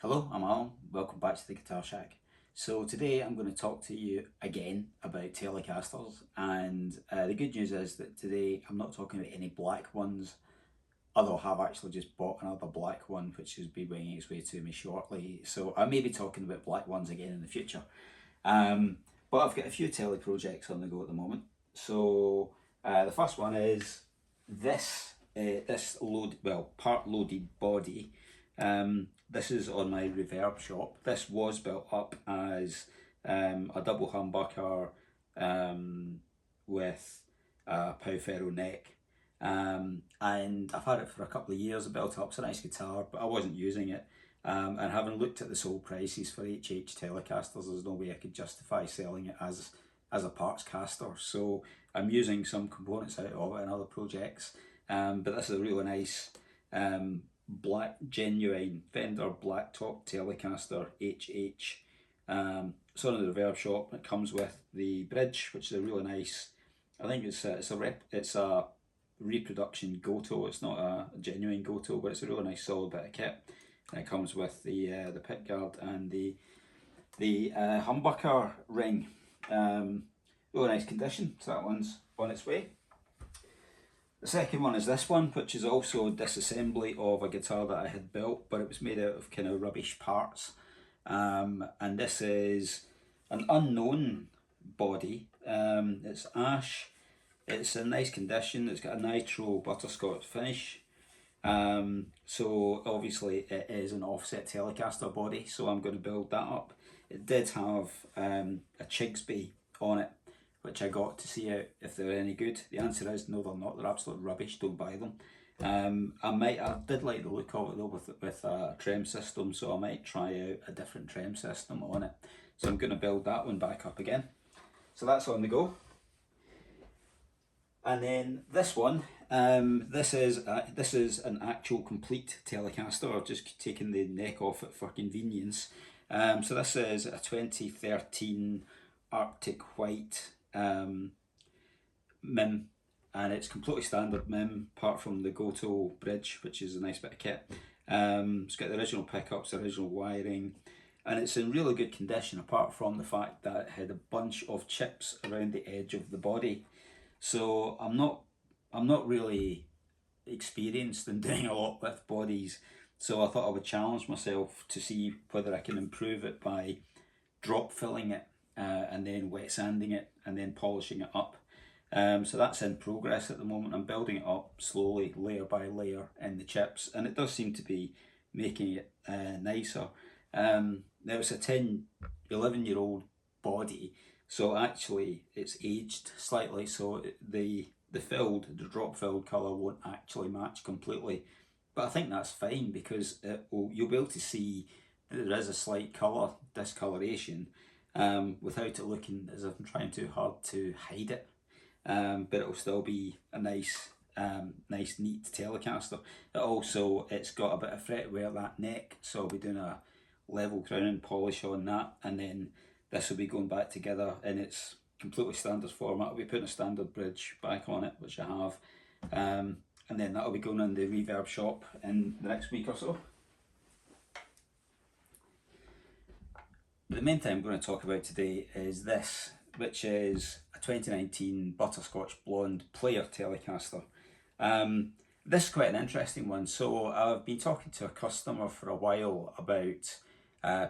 Hello, I'm Alan. Welcome back to the Guitar Shack. So today I'm going to talk to you again about Telecasters, and the good news is that today I'm not talking about any black ones, although I have actually just bought another black one which will be winging its way to me shortly. So I may be talking about black ones again in the future. But I've got a few Tele projects on the go at the moment. So the first one is this part loaded body. This is on my reverb shop. This was built up as a double humbucker with a Pow Ferro neck. And I've had it for a couple of years. I built up. It's a nice guitar, but I wasn't using it. And having looked at the sold prices for HH Telecasters, there's no way I could justify selling it as a parts caster. So I'm using some components out of it in other projects. But this is a really nice black, genuine Fender blacktop Telecaster HH. So in the reverb shop, it comes with the bridge, which is a really nice. I think it's a reproduction Goto. It's not a genuine Goto, but it's a really nice solid bit of kit. And it comes with the pickguard and the humbucker ring. Really nice condition. So that one's on its way. The second one is this one, which is also a disassembly of a guitar that I had built, but it was made out of kind of rubbish parts. And this is an unknown body. It's ash. It's in nice condition. It's got a nitro butterscotch finish. So obviously it is an offset Telecaster body, so I'm going to build that up. It did have a Chigsby on it, which I got to see out if they're any good. The answer is no, they're not. They're absolute rubbish. Don't buy them. I did like the look of it though with a trem system, so I might try out a different trem system on it. So I'm going to build that one back up again. So that's on the go. And then this one, this is an actual complete Telecaster. I've just taken the neck off it for convenience. So this is a 2013 Arctic White MIM, and it's completely standard MIM apart from the Goto bridge, which is a nice bit of kit. It's got the original pickups, the original wiring, and it's in really good condition apart from the fact that it had a bunch of chips around the edge of the body. So I'm not really experienced in doing a lot with bodies, so I thought I would challenge myself to see whether I can improve it by drop filling it and then wet sanding it and then polishing it up. So that's in progress at the moment. I'm building it up slowly, layer by layer in the chips, and it does seem to be making it nicer. Now it's a 11-year-old body, so actually it's aged slightly, so the drop filled colour won't actually match completely. But I think that's fine because you'll be able to see that there is a slight colour discoloration without it looking as if I'm trying too hard to hide it. But it'll still be a nice, neat Telecaster. It's got a bit of fretware at that neck, so I'll be doing a level crown and polish on that, and then this will be going back together in its completely standard format. I'll be putting a standard bridge back on it, which I have, and then that'll be going in the reverb shop in the next week or so. But the main thing I'm going to talk about today is this, which is a 2019 Butterscotch Blonde Player Telecaster. This is quite an interesting one. So I've been talking to a customer for a while about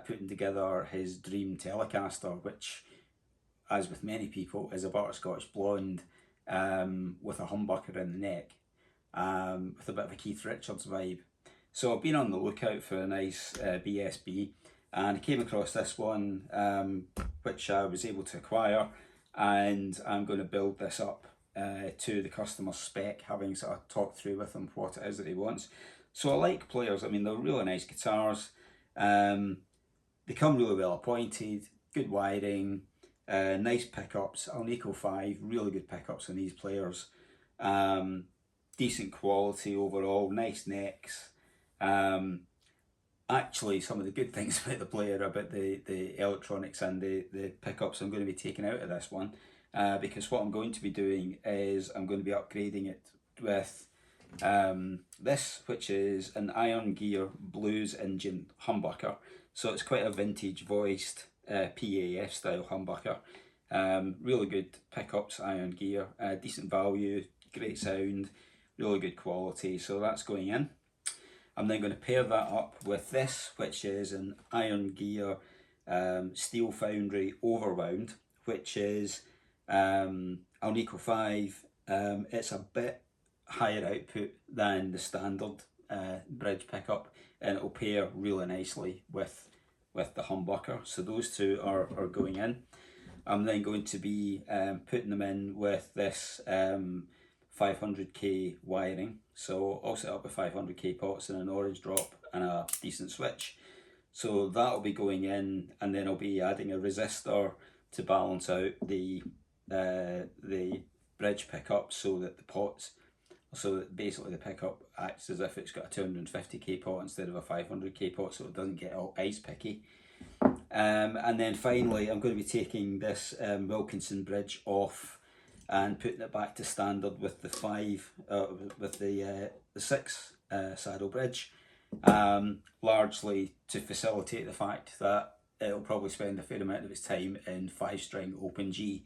putting together his dream Telecaster, which, as with many people, is a Butterscotch Blonde with a humbucker in the neck, with a bit of a Keith Richards vibe. So I've been on the lookout for a nice BSB, and I came across this one, which I was able to acquire, and I'm going to build this up to the customer's spec, having sort of talked through with him what it is that he wants. So I like players. I mean, they're really nice guitars. They come really well appointed, good wiring, nice pickups. Alnico 5, really good pickups on these players. Decent quality overall, nice necks. Actually, some of the good things about the player, about the electronics and the pickups, I'm going to be taking out of this one, because what I'm going to be doing is I'm going to be upgrading it with this, which is an Iron Gear Blues engine humbucker. So it's quite a vintage voiced PAF style humbucker. Really good pickups, Iron Gear, decent value, great sound, really good quality. So that's going in. I'm then going to pair that up with this, which is an Iron Gear Steel Foundry Overwound, which is Alnico 5. It's a bit higher output than the standard bridge pickup, and it'll pair really nicely with the humbucker. So those two are going in. I'm then going to be putting them in with this 500k wiring. So I'll set up with 500k pots and an orange drop and a decent switch. So that'll be going in, and then I'll be adding a resistor to balance out the bridge pickup, so that the pots, so that basically the pickup acts as if it's got a 250k pot instead of a 500k pot, so it doesn't get all ice picky. And then finally, I'm going to be taking this Wilkinson bridge off and putting it back to standard with the the 6 saddle bridge, largely to facilitate the fact that it'll probably spend a fair amount of its time in 5-string open G,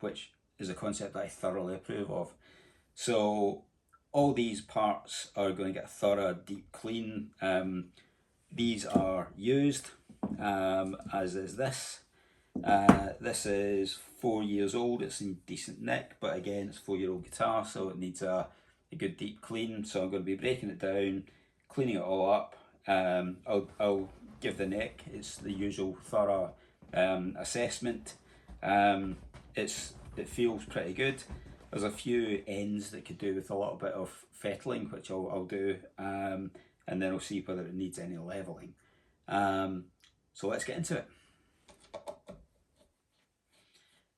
which is a concept that I thoroughly approve of. So all these parts are going to get a thorough deep clean. These are used, as is this. This is 4 years old, it's in decent nick, but again it's a 4-year-old guitar, so it needs a good deep clean. So I'm going to be breaking it down, cleaning it all up. I'll give the neck it's the usual thorough assessment. It feels pretty good. There's a few ends that could do with a little bit of fettling, which I'll do, and then I'll see whether it needs any levelling. So let's get into it.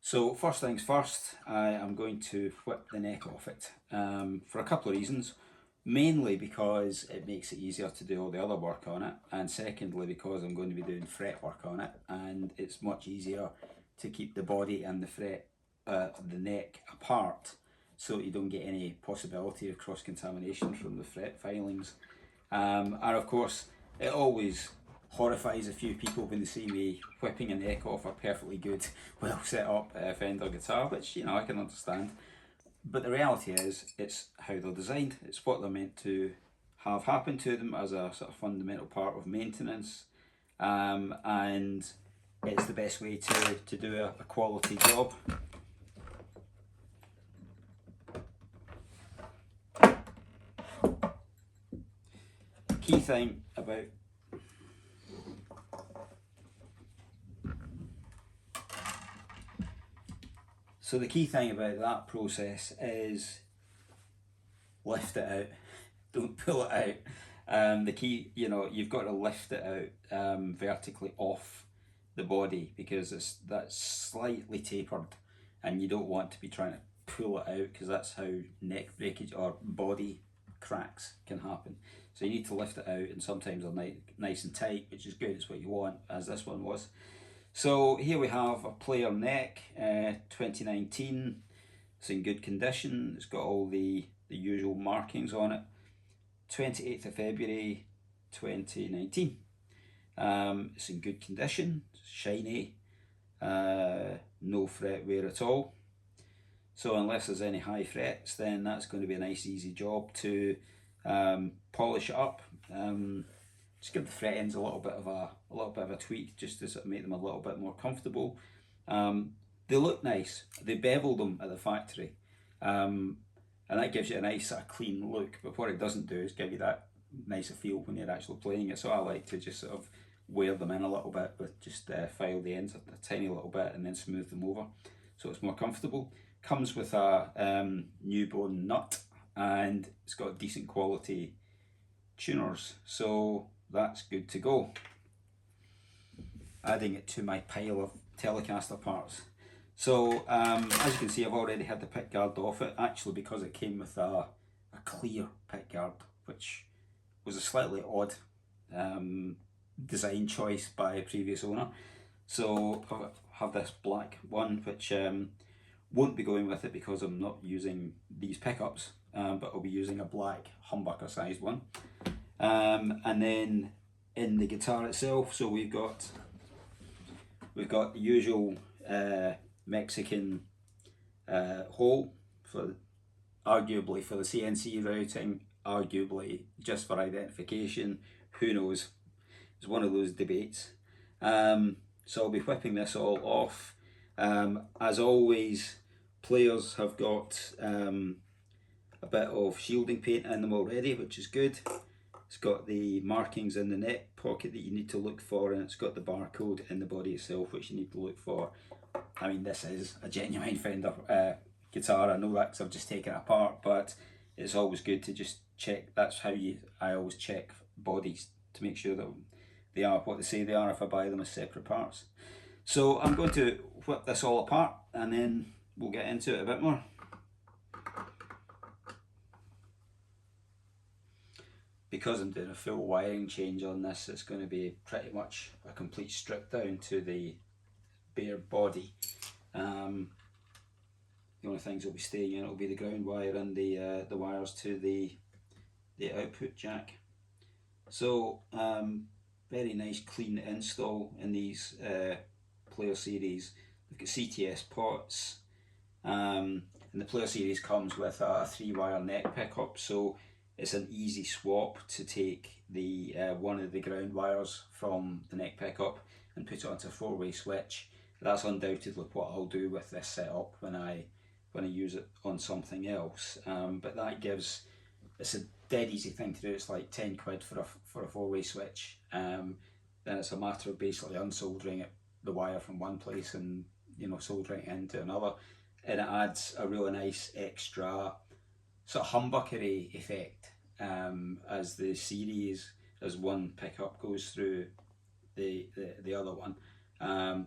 So first things first, I am going to whip the neck off it for a couple of reasons. Mainly because it makes it easier to do all the other work on it, and secondly because I'm going to be doing fret work on it, and it's much easier to keep the body and the fret, the neck apart, so you don't get any possibility of cross-contamination from the fret filings. And of course, it always horrifies a few people when they see me whipping a neck off a perfectly good, well set up Fender guitar, which, you know, I can understand. But the reality is, it's how they're designed. It's what they're meant to have happen to them as a sort of fundamental part of maintenance, and it's the best way to do a quality job. Key thing about So the key thing about that process is lift it out, don't pull it out. The key, you know, you've got to lift it out vertically off the body, because that's slightly tapered, and you don't want to be trying to pull it out, because that's how neck breakage or body cracks can happen. So you need to lift it out, and sometimes they're nice and tight, which is good, it's what you want, as this one was. So here we have a player neck, 2019. It's in good condition. It's got all the usual markings on it. 28th of February 2019. It's in good condition, it's shiny, no fret wear at all. So unless there's any high frets, then that's going to be a nice easy job to polish it up. Just give the fret ends a little bit of a tweak, just to sort of make them a little bit more comfortable. They look nice. They bevel them at the factory, and that gives you a nice sort of clean look. But what it doesn't do is give you that nicer feel when you're actually playing it. So I like to just sort of wear them in a little bit with just file the ends a tiny little bit and then smooth them over, so it's more comfortable. Comes with a newborn nut, and it's got decent quality tuners, so that's good to go. Adding it to my pile of Telecaster parts. So as you can see, I've already had the pick guard off it, actually because it came with a clear pick guard, which was a slightly odd design choice by a previous owner. So I have this black one, which won't be going with it because I'm not using these pickups. but I'll be using a black humbucker sized one. And then in the guitar itself, so we've got the usual Mexican hole for arguably for the CNC routing, arguably just for identification. Who knows? It's one of those debates. So I'll be whipping this all off. As always, players have got a bit of shielding paint in them already, which is good. It's got the markings in the neck pocket that you need to look for, and it's got the barcode in the body itself, which you need to look for. I mean, this is a genuine Fender guitar. I know that because I've just taken it apart, but it's always good to just check. That's how I always check bodies to make sure that they are what they say they are if I buy them as separate parts. So I'm going to whip this all apart and then we'll get into it a bit more. Because I'm doing a full wiring change on this, it's going to be pretty much a complete strip down to the bare body. The only things that will be staying in will be the ground wire and the wires to the output jack. So very nice clean install in these Player Series. They've got CTS pots, and the Player Series comes with a 3-wire neck pickup, so it's an easy swap to take the one of the ground wires from the neck pickup and put it onto a 4-way switch. That's undoubtedly what I'll do with this setup when I use it on something else. But that gives, it's a dead easy thing to do. It's like 10 quid for a 4-way switch. Then it's a matter of basically unsoldering the wire from one place and soldering it into another, and it adds a really nice extra sort of humbuckery effect as the series, as one pickup goes through the other one.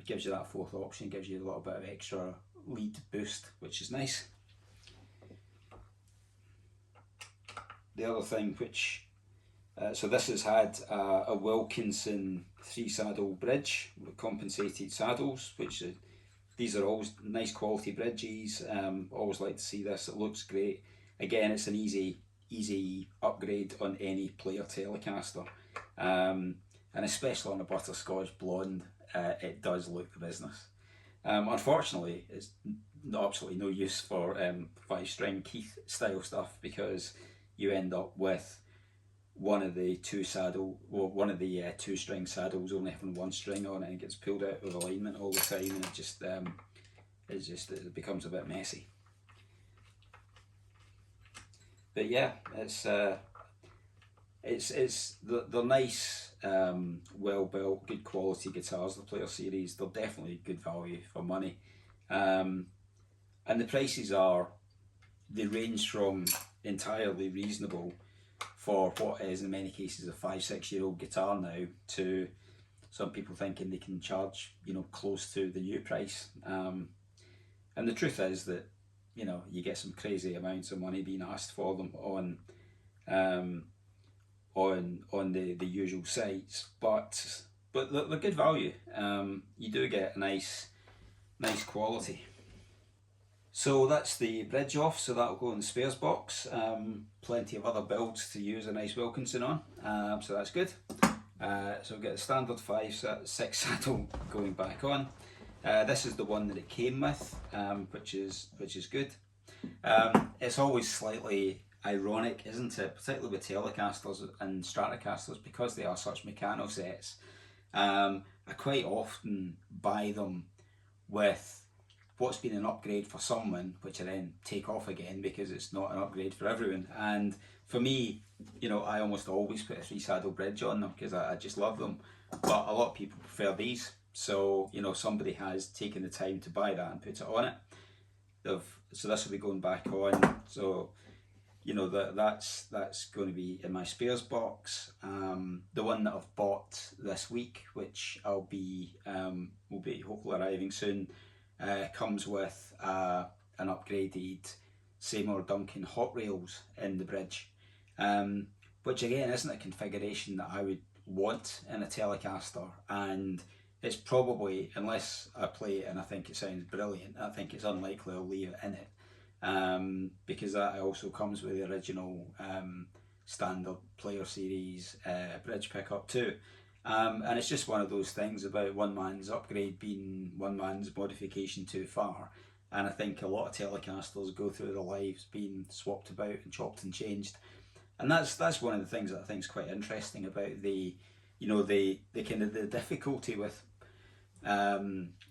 Gives you that fourth option, gives you a little bit of extra lead boost, which is nice. The other thing which, so this has had a Wilkinson 3-saddle bridge with compensated saddles, which these are always nice quality bridges. Always like to see this, it looks great. Again, it's an easy upgrade on any Player Telecaster, and especially on a butterscotch blonde, it does look the business. Unfortunately, it's absolutely no use for 5-string Keef style stuff, because you end up with one of the 2-string saddles only having 1 string on it, and it gets pulled out of alignment all the time, and it becomes a bit messy. But yeah, they're nice, well built, good quality guitars. The Player Series, they're definitely good value for money, and the prices they range from entirely reasonable for what is in many cases a 5-6-year-old guitar now, to some people thinking they can charge close to the new price. And the truth is that you get some crazy amounts of money being asked for them on the usual sites, but they're good value. You do get a nice quality. So that's the bridge off, so that'll go in the spares box. Plenty of other builds to use a nice Wilkinson on, so that's good. So we've got the standard 5-6 saddle going back on. This is the one that it came with, which is good. It's always slightly ironic, isn't it, particularly with Telecasters and Stratocasters, because they are such mechano sets. I quite often buy them with what's been an upgrade for someone, which I then take off again because it's not an upgrade for everyone. And for me, I almost always put a 3-saddle bridge on them because I just love them. But a lot of people prefer these, so somebody has taken the time to buy that and put it on it. So this will be going back on. So that's going to be in my spares box. The one that I've bought this week, which will be hopefully arriving soon, comes with an upgraded Seymour Duncan hot rails in the bridge, which again isn't a configuration that I would want in a Telecaster, and it's probably, unless I play it and I think it sounds brilliant, I think it's unlikely I'll leave it in it. because that also comes with the original standard Player Series bridge pickup too. And it's just one of those things about one man's upgrade being one man's modification too far. And I think a lot of Telecasters go through their lives being swapped about and chopped and changed. And that's one of the things that I think is quite interesting about the, the kind of the difficulty with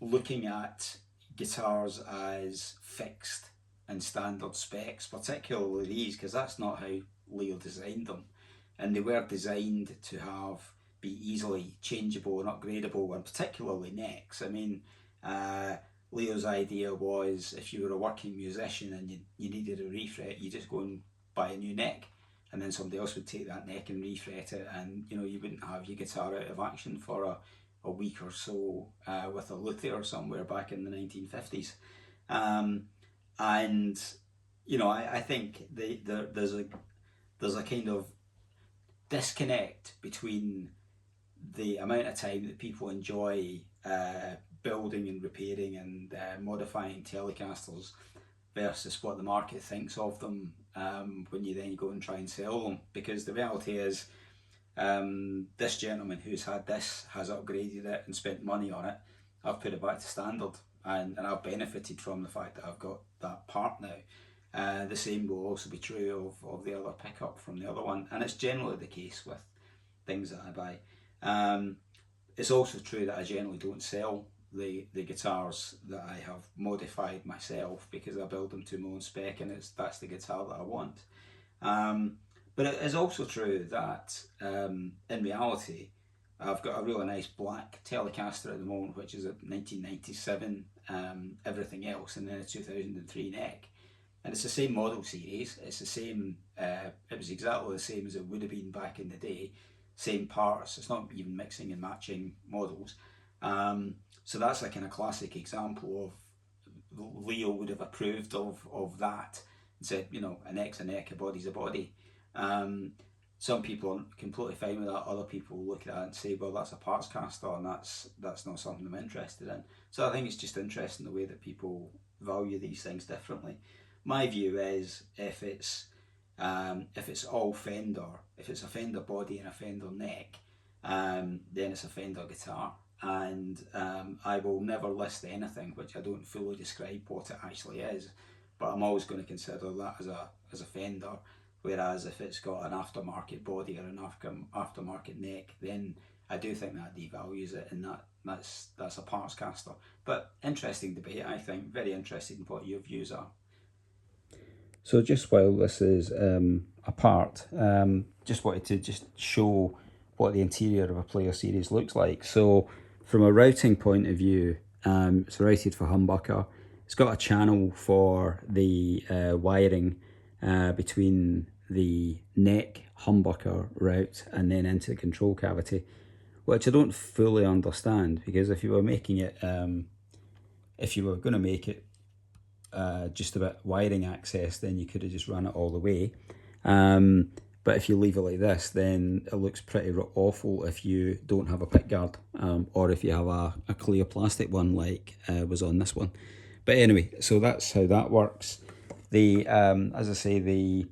looking at guitars as fixed and standard specs, particularly these, because that's not how Leo designed them. And they were designed to be easily changeable and upgradable, and particularly necks. I mean, Leo's idea was if you were a working musician and you needed a refret, you just go and buy a new neck, and then somebody else would take that neck and refret it, and you wouldn't have your guitar out of action for a week or so with a luthier somewhere back in the 1950s. And I think there's a kind of disconnect between the amount of time that people enjoy building and repairing and modifying Telecasters versus what the market thinks of them when you then go and try and sell them. Because the reality is, this gentleman who's had this has upgraded it and spent money on it. I've put it back to standard, and I've benefited from the fact that I've got that part now. The same will also be true of the other pickup from the other one, and it's generally the case with things that I buy. It's also true that I generally don't sell the guitars that I have modified myself, because I build them to my own spec, and that's the guitar that I want. But it is also true that in reality, I've got a really nice black Telecaster at the moment, which is a 1997 everything else, and then a 2003 neck. And it's the same model series. It's the same, it was exactly the same as it would have been back in the day. Same parts. It's not even mixing and matching models. So that's a kind of classic example of Leo would have approved of that and said, a neck's a neck, a body's a body. Some people are completely fine with that. Other people look at that and say, well, that's a parts caster, and that's not something I'm interested in. So I think it's just interesting the way that people value these things differently. My view is if it's all Fender, if it's a Fender body and a Fender neck, then it's a Fender guitar. And I will never list anything which I don't fully describe what it actually is, but I'm always going to consider that as a Fender. Whereas if it's got an aftermarket body or an aftermarket neck, then I do think that devalues it, and that's a parts caster. But interesting debate, I think. Very interesting what your views are. So just while this is apart, just wanted to just show what the interior of a Player Series looks like. So from a routing point of view, it's routed for humbucker. It's got a channel for the wiring between the neck humbucker route and then into the control cavity, which I don't fully understand, because if you were making it, if you were going to make it just about wiring access, then you could have just run it all the way. But if you leave it like this, then it looks pretty awful if you don't have a pick guard, or if you have a clear plastic one like was on this one. But anyway, so that's how that works. The as I say, the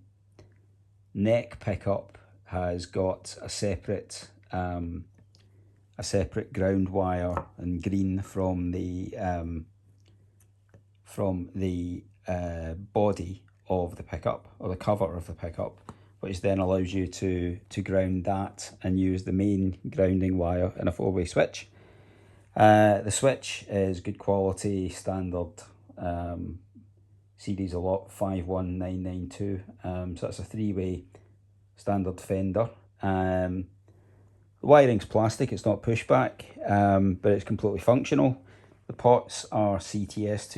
neck pickup has got a separate ground wire and green from the body of the pickup, or the cover of the pickup, which then allows you to ground that and use the main grounding wire in a 4-way switch. The switch is good quality, standard series a lot 51992, so that's a 3-way standard Fender. The wiring's plastic, it's not pushback, but it's completely functional. The pots are CTS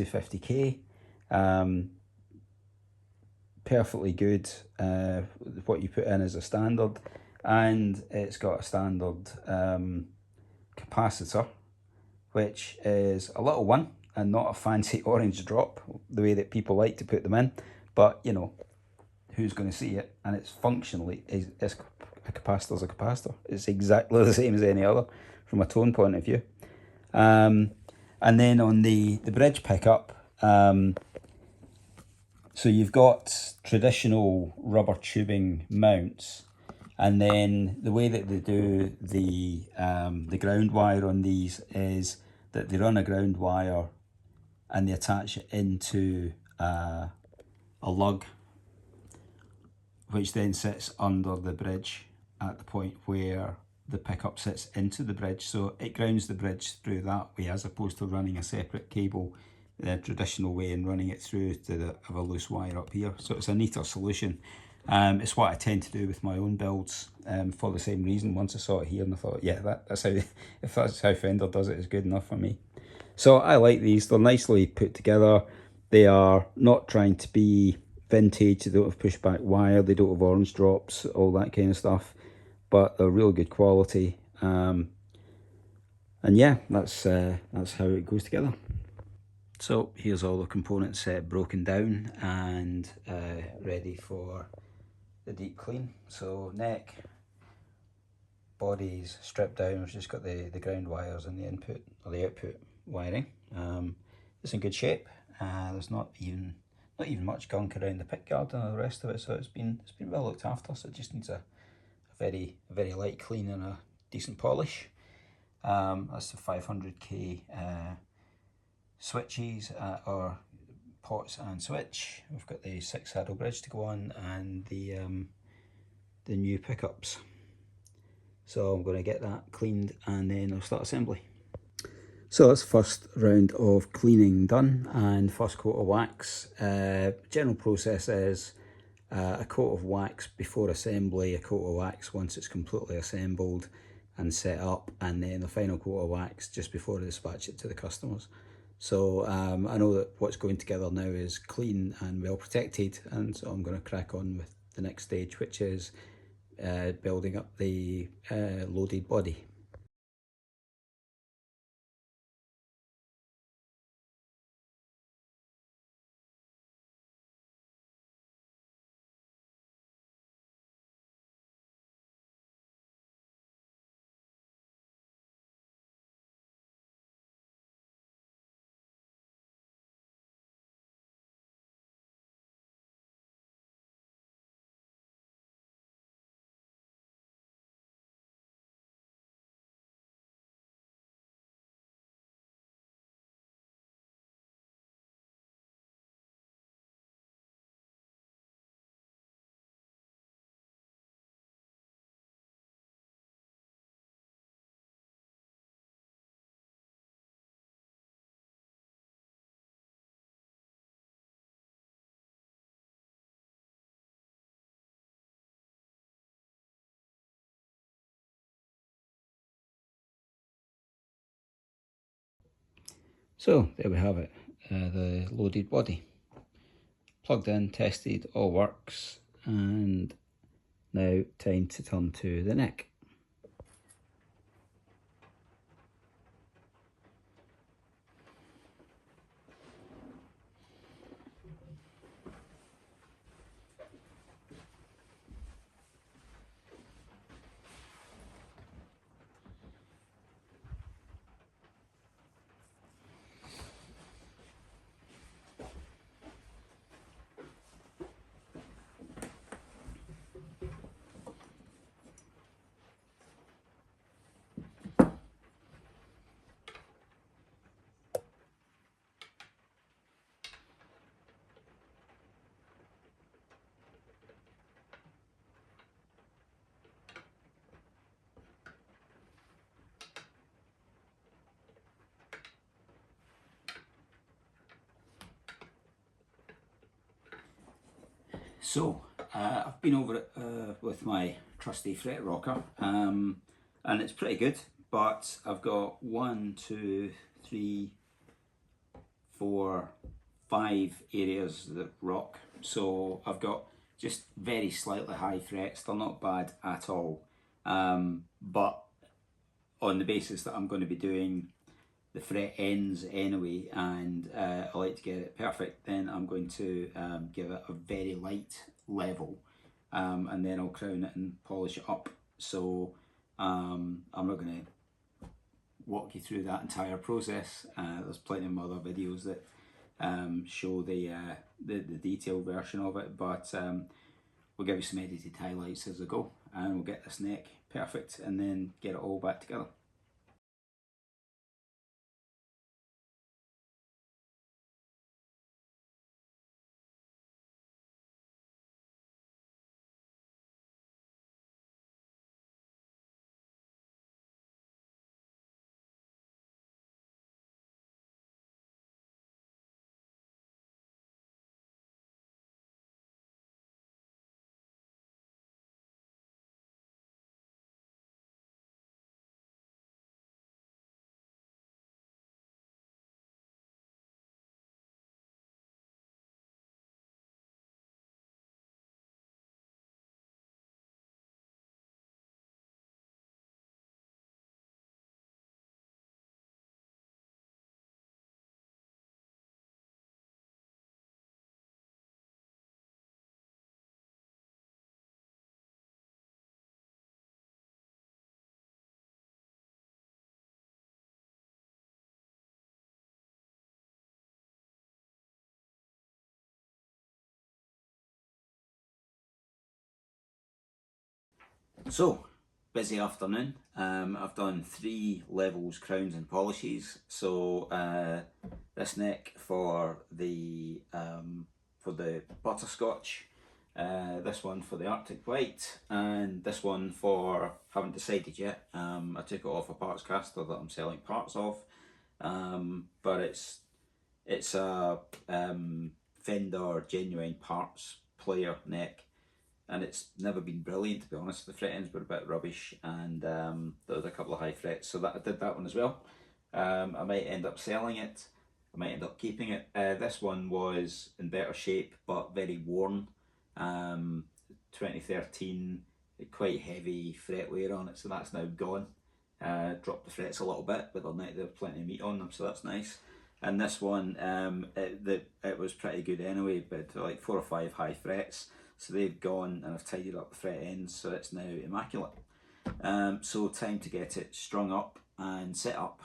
250K, perfectly good. What you put in is a standard, and it's got a standard capacitor, which is a little one and not a fancy orange drop the way that people like to put them in, but who's going to see it? And it's functionally a capacitor's a capacitor. It's exactly the same as any other from a tone point of view. And then on the bridge pickup, So you've got traditional rubber tubing mounts, and then the way that they do the ground wire on these is that they run a ground wire and they attach it into a lug, which then sits under the bridge at the point where the pickup sits into the bridge. So it grounds the bridge through that way, as opposed to running a separate cable the traditional way and running it through to have a loose wire up here. So it's a neater solution. It's what I tend to do with my own builds, for the same reason. Once I saw it here and I thought, yeah, that's how, if that's how Fender does it, it's good enough for me. So I like these. They're nicely put together. They are not trying to be vintage. They don't have pushback wire. They don't have orange drops, all that kind of stuff. But they're real good quality. And yeah, that's how it goes together. So here's all the components broken down and ready for the deep clean. So neck, body's stripped down. We've just got the ground wires and the input or the output wiring. It's in good shape. There's not even much gunk around the pick guard and all the rest of it. So it's been well looked after. So it just needs a very light clean and a decent polish. That's the 500k switches or pots and switch. We've got the 6 saddle bridge to go on and the new pickups. So I'm going to get that cleaned and then I'll start assembly. So that's the first round of cleaning done and first coat of wax. General process is a coat of wax before assembly, a coat of wax once it's completely assembled and set up, and then the final coat of wax just before I dispatch it to the customers. So I know that what's going together now is clean and well protected, and so I'm going to crack on with the next stage, which is building up the loaded body. So there we have it, the loaded body. Plugged in, tested, all works, and now time to turn to the neck. So I've been over it with my trusty fret rocker, and it's pretty good, but I've got 1, 2, 3, 4, 5 areas that rock. So I've got just very slightly high frets. They're not bad at all, but on the basis that I'm going to be doing the fret ends anyway, and I like to get it perfect, then I'm going to give it a very light level, and then I'll crown it and polish it up. So I'm not going to walk you through that entire process. There's plenty of other videos that show the detailed version of it, but we'll give you some edited highlights as I go, and we'll get this neck perfect and then get it all back together. So, busy afternoon. I've done 3 levels, crowns and polishes. So this neck for the butterscotch, this one for the Arctic white, and this one for, haven't decided yet. I took it off a parts caster that I'm selling parts of, but it's a Fender genuine parts player neck. And it's never been brilliant, to be honest. The fret ends were a bit rubbish, and there was a couple of high frets, so that I did that one as well. I might end up selling it, I might end up keeping it. This one was in better shape, but very worn. 2013, quite heavy fret wear on it, so that's now gone. Dropped the frets a little bit, but there's plenty of meat on them, so that's nice. And this one, it was pretty good anyway, but like 4 or 5 high frets. So they've gone, and I've tidied up the fret ends, so it's now immaculate. So time to get it strung up and set up.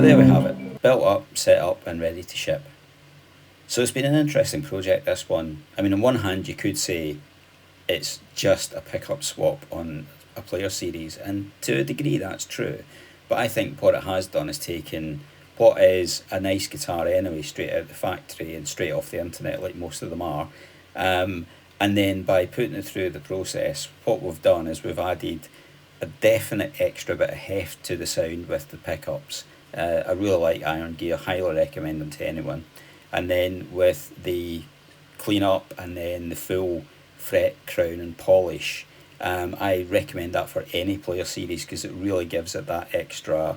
There we have it, built up, set up and ready to ship. So it's been an interesting project, this one. I mean, on one hand you could say it's just a pickup swap on a player series, and to a degree that's true, But I think what it has done is taken what is a nice guitar anyway, straight out of the factory and straight off the internet, like most of them are. And then by putting it through the process, what we've done is we've added a definite extra bit of heft to the sound with the pickups. I really like Iron Gear, highly recommend them to anyone. And then with the clean up and then the full fret, crown and polish, I recommend that for any player series because it really gives it that extra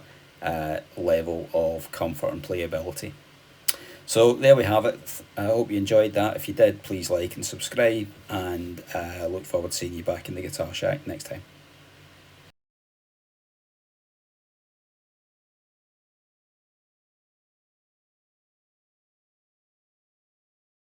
level of comfort and playability. So there we have it. I hope you enjoyed that. If you did, please like and subscribe, and I look forward to seeing you back in the Guitar Shack next time.